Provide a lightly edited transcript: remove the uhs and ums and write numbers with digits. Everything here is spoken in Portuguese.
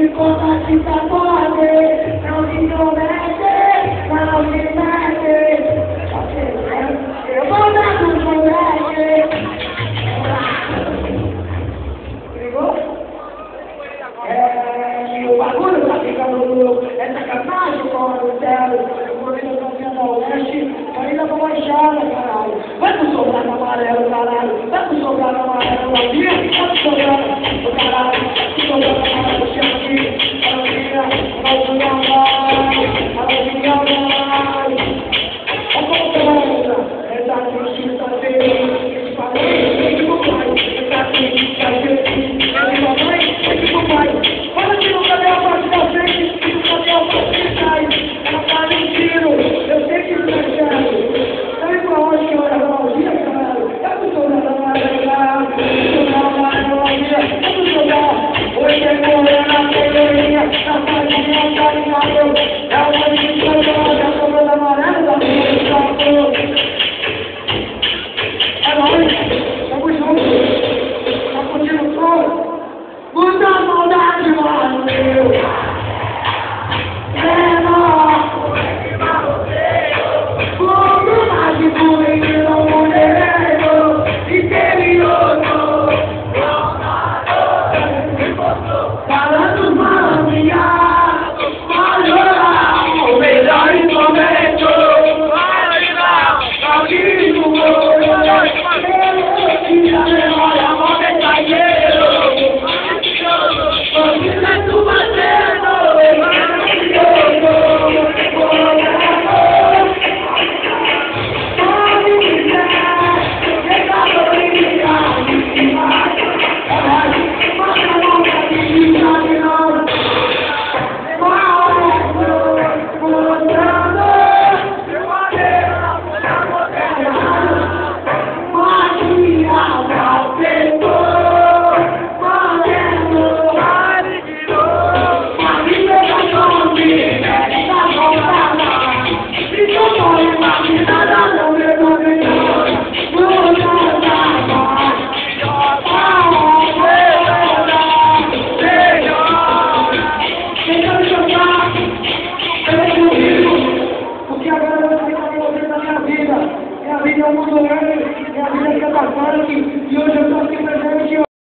se conta que tá pode, não se promete, não se mete. Eu vou dar pro moleque. Ligou? O bagulho tá ficando louco. É sacanagem com o céu. Eu vou ver o caminho da oeste, ainda vou baixar, caralho. Vai pro sobrado amarelo, caralho. Vai pro sobrado amarelo aqui, vai pro sobrado, caralho.